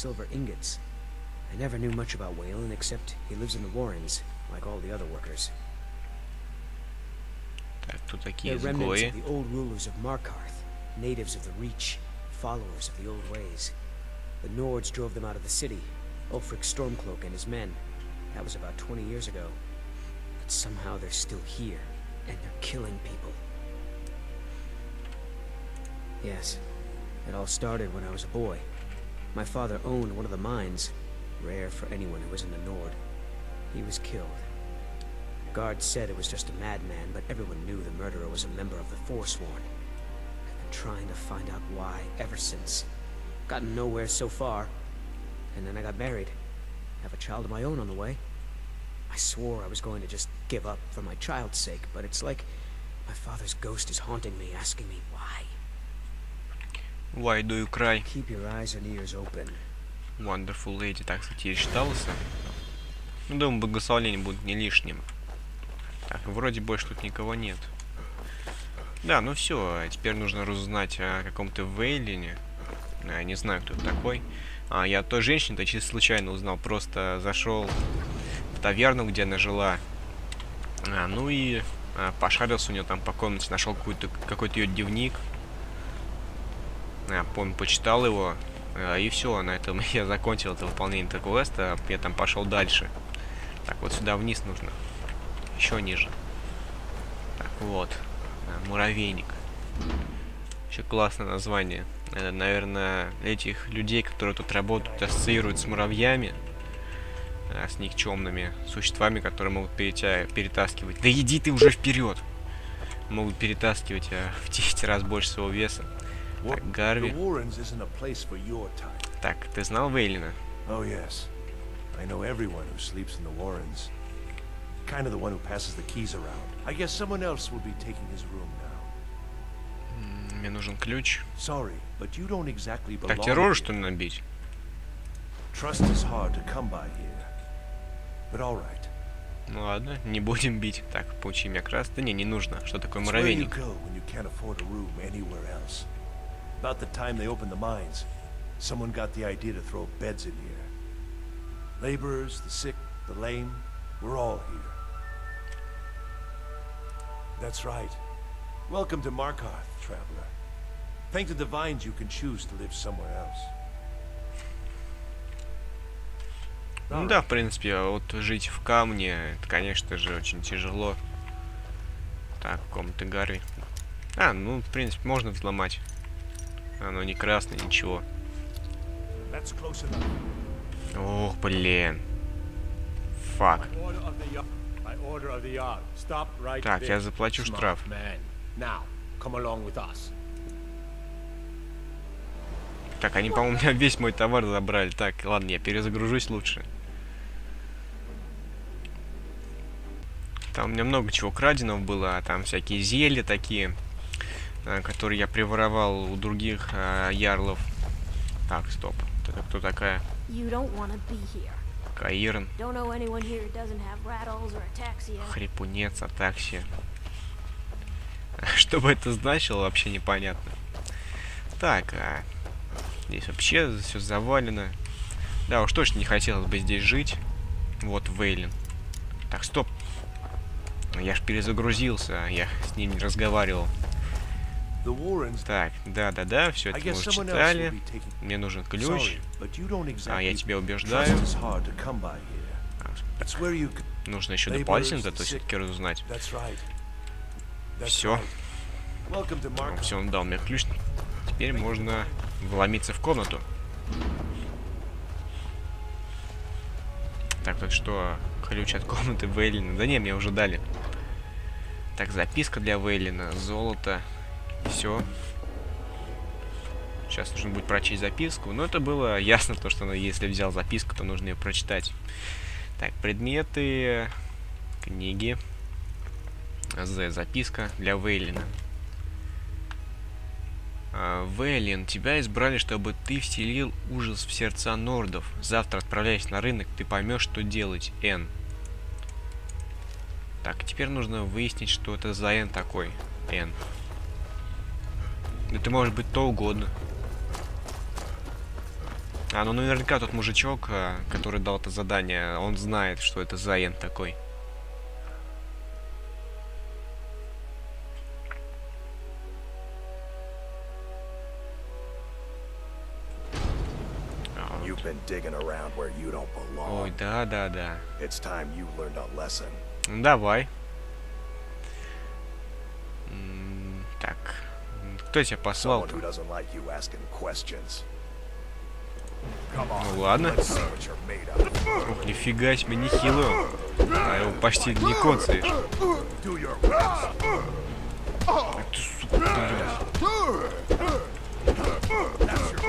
silver ingots. I never knew much about Waylon except he lives in the Warrens, like all the other workers. Так, тут такие They're remnants изгои. of the old rulers of Markart, natives of the Reach, followers of the old ways. The Nords drove them out of the city, Ulfric Stormcloak and his men. That was about 20 years ago. But somehow they're still here, and they're killing people. Yes, it all started when I was a boy. My father owned one of the mines, rare for anyone who isn't a Nord. He was killed. Guards said it was just a madman, but everyone knew the murderer was a member of the Forsworn. I've been trying to find out why ever since. Gotten nowhere so far. And then I got married. Have a child of my own on the way. I swore I was going to just give up for my child's sake, but it's like my father's ghost is haunting me, asking me why. Why do you cry? Keep your eyes and ears open. Wonderful Lady. Так, кстати, я считался. Ну, думаю, благословение будет не лишним. Так, вроде больше тут никого нет. Да, ну все, теперь нужно разузнать о каком-то Вейлине. Я не знаю, кто это такой. Я той женщине-то чисто случайно узнал. Просто зашел в таверну, где она жила. Ну и пошарился у нее там по комнате, нашел какой-то ее дневник. Помню, почитал его. И все, на этом я закончил это выполнение этого квеста. Я там пошел дальше. Так, вот сюда вниз нужно. Еще ниже. Так, вот. Муравейник. Еще классное название. Наверное, этих людей, которые тут работают, ассоциируют с муравьями. С никчемными существами, которые могут перетаскивать. Да иди ты уже вперед! Могут перетаскивать в 10 раз больше своего веса. Так, Гарви. Так, ты знал Вейлина? Kind of the one who passes the keys around. I guess someone else will be taking his room now. Мне нужен ключ. Sorry, but you don't exactly belong. Так, террор что ли набить? Trust is hard to come by here. But all right. Ну ладно, не будем бить. Так, поучи меня крас. Да не нужно. Что такое муравейник? About the time they opened the mines, someone got the idea to throw beds in here. Laborers, the sick, the lame, we're all here. That's right. Welcome to Markart, traveler. Thank the divines you can choose to live somewhere else. Ну да, в принципе, вот жить в камне, это, конечно же, очень тяжело. Так, комната Гарви. Ну, в принципе, можно взломать. Оно не красное, ничего. Ох, блин. Фак. Так, я заплачу штраф. Так, они, по-моему, весь мой товар забрали. Так, ладно, я перезагружусь лучше. Там у меня много чего краденого было. Там всякие зелья такие, которые я приворовал у других ярлов. Так, стоп. Это кто такая? Каирн. Хрипунец, атаксия. Что бы это значило, вообще непонятно. Так, здесь вообще все завалено. Да, уж точно не хотелось бы здесь жить. Вот Вейлин. Так, стоп. Я ж перезагрузился, я с ним не разговаривал. Так, да, все это мы уже читали. Мне нужен ключ. Я тебя убеждаю. Нужно еще дополнительно зато все-таки разузнать. Все. Все, он дал мне ключ. Теперь можно вломиться в комнату. Так, тут что? Ключ от комнаты Вейлина. Да не, мне уже дали. Так, записка для Вейлина. Золото. Все. Сейчас нужно будет прочесть записку. Но это было ясно, то, что если взял записку, то нужно ее прочитать. Так, предметы. Книги. Записка для Вейлина. Вейлин, тебя избрали, чтобы ты вселил ужас в сердца нордов. Завтра, отправляясь на рынок, ты поймешь, что делать. Н. Так, теперь нужно выяснить, что это за Н такой. Н. Это может быть то угодно. А, ну наверняка тот мужичок, который дал это задание, он знает, что это за ент такой. Ой, да. Давай. Так. Кто тебя послал-то? Ну ладно. Ух, нифига себе, нехило. А его почти не коцаешь. Ах ты, сука,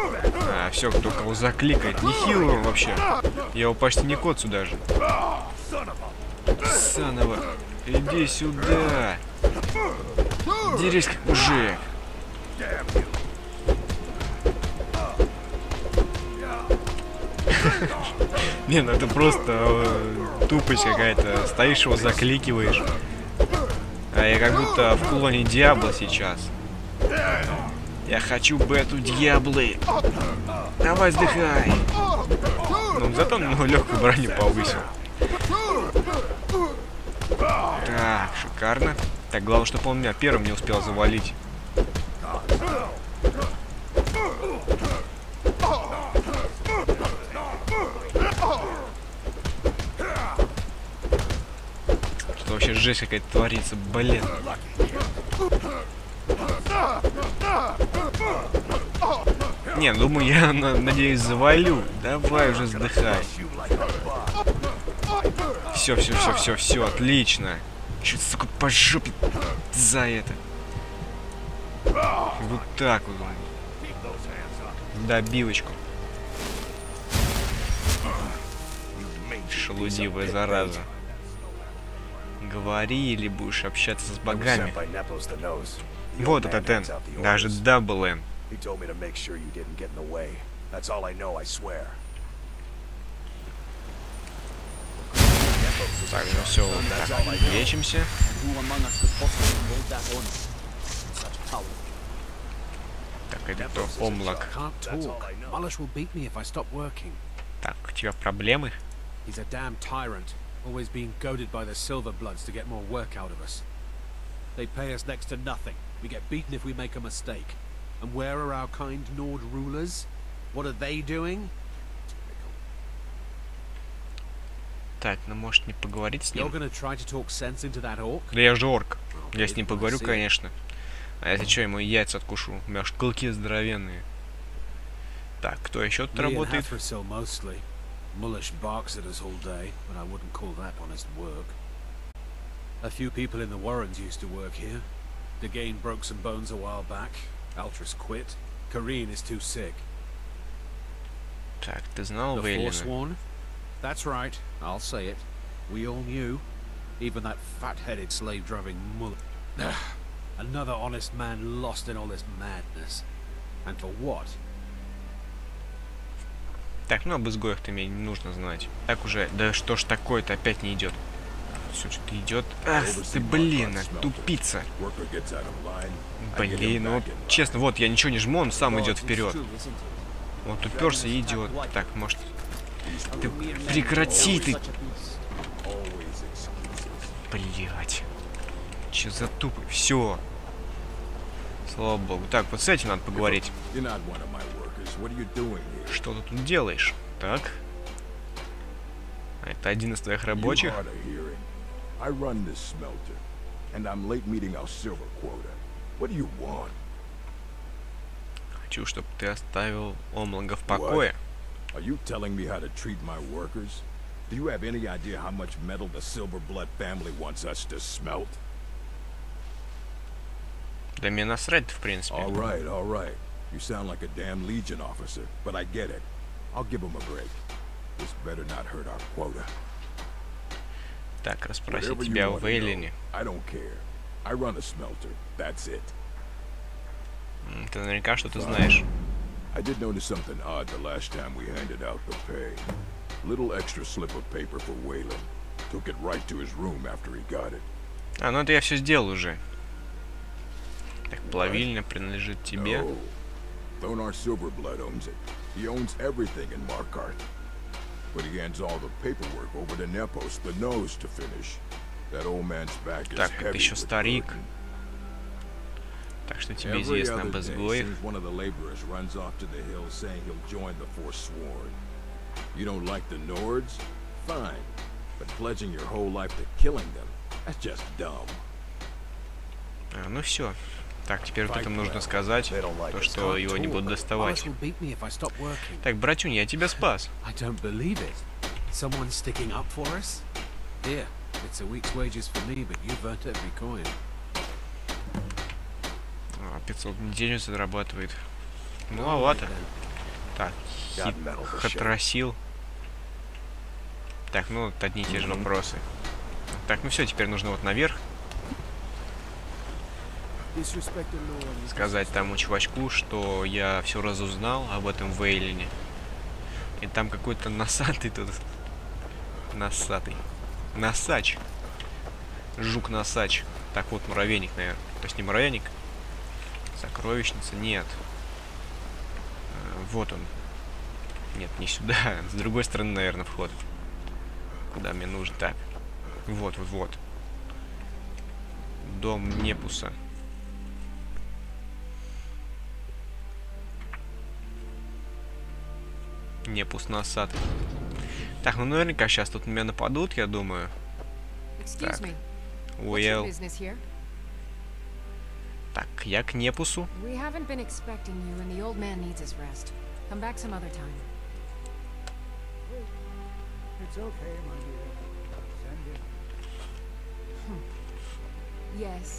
блядь. А, все, кто кого закликает. Нехило он вообще. Я его почти не коцаю даже. Санова, иди сюда. Дерись как мужик. Не, ну это просто тупость какая-то. Стоишь, его закликиваешь. А я как будто в клоне Диабло сейчас. Я хочу бету Диаблы. Давай, сдыхай. Ну, зато он легкую броню повысил. Так, шикарно. Так, главное, чтобы он меня первым не успел завалить. Что вообще жесть какая-то творится, блин. Не, думаю, я, надеюсь, завалю. Давай уже сдыхай. Все, отлично. Чуть, сука, по жопе за это. Вот так вот. Добивочку. Шелудивая зараза. Говори или будешь общаться с богами. Вот этот Н. Даже дабл Н. Так, ну все, так, лечимся. Так, это кто? Омлак. Так, у тебя проблемы? Always being goaded by the silver bloods to get more work out of us. They pay us next to nothing. We get beaten if we make a mistake. And where are our kind Nord rulers? What are they doing? Так, ну может не поговорить с ним? You're gonna try to talk sense into that orc? Да я же орк. Я с ним поговорю, конечно. А если что, ему яйца откушу. У меня аж клыки здоровенные. Так, кто еще тут работает? Mullish barks at us all day, but I wouldn't call that honest work. A few people in the Warrens used to work here. Degane broke some bones a while back. Altris quit. Kareen is too sick. Так, ты знал Вейлина? The Forsworn? That's right, I'll say it. We all knew. Even that fat-headed slave-driving mullet. Another honest man lost in all this madness. And for what? Так, ну об изгоях-то мне не нужно знать. Так уже, да что ж такое-то опять не идет. Все что-то идет. Ах ты, блин, тупица. Блин, ну честно, вот я ничего не жму, он сам идет вперед. Вот уперся и идет. Так, может. Ты прекрати ты. Блять. Че за тупый? Все. Слава богу. Так, вот с этим надо поговорить. Что ты тут делаешь? Так. А это один из твоих рабочих? Хочу, чтобы ты оставил Омлага в покое. Да мне насрать, в принципе. You sound like a damn Legion officer, but I get it. I'll give him a break. This better not hurt our quota. Так, расспросить тебя о Вейлине. I don't care. I run a smelter. That's it. Ты наверняка что-то знаешь. I did notice something odd the last time we handed out the pay. Little extra slip of paper for Wayland. Took it right to his room after he got it. А, ну это я все сделал уже. Так, плавильня принадлежит тебе. Thonar Silverblood owns it. He owns everything in Markart. But he hands all the paperwork over to Nepos, the nose, to finish. That old man's back is Так, heavy это еще with старик. burden. Так что тебе Every известно other об day, изгоях. seems one of the laborers runs off to the hills saying he'll join the Forsworn. You don't like the Nords? Fine. But pledging your whole life to killing them, that's just dumb. Ну все. Так, теперь вот это нужно сказать, то, что его не будут доставать. Так, братюнь, я тебя спас. 500 неделю зарабатывает. Маловато. Так, хатросил. Так, ну вот одни и те же вопросы. Так, ну все, теперь нужно вот наверх. Сказать тому чувачку, что я все разузнал об этом Вейлине. И там какой-то носатый тут. Носатый. Носач. Жук-носач. Так, вот муравейник, наверное. То есть не муравейник. Сокровищница. Нет. Вот он. Нет, не сюда. С другой стороны, наверное, вход. Куда мне нужно? Так. Вот, вот, вот. Дом Непуса. Непус носатый. Так, ну наверняка сейчас тут на меня нападут, я думаю. Так. Уэлл. Так, я к Непусу.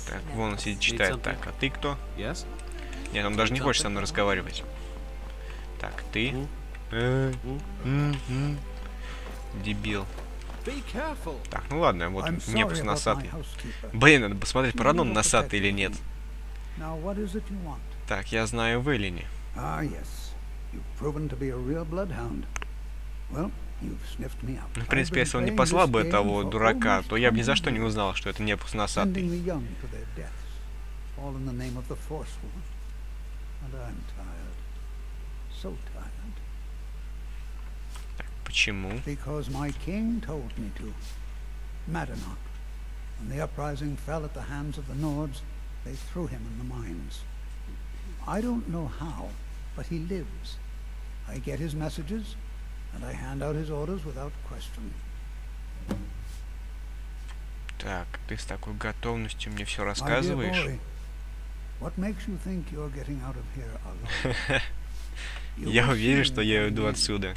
Так, вон он сидит, читает. Так, а ты кто? Нет, он даже не хочет со мной разговаривать. Так, ты. Дебил. Так, ну ладно, вот Непус носатый. Блин, надо посмотреть, правда он носатый или нет. Так, я знаю в Эллине. Ну, в принципе, если он не послал бы этого дурака, то я бы ни за что не узнал, что это Непус носатый. Так, почему? They threw him in the mines. I don't know how, but he lives. I get his messages, and I hand out his orders without question. Так, ты с такой готовностью мне все рассказываешь? What makes you think you're getting out of here alone? Я уверен, что я уйду отсюда.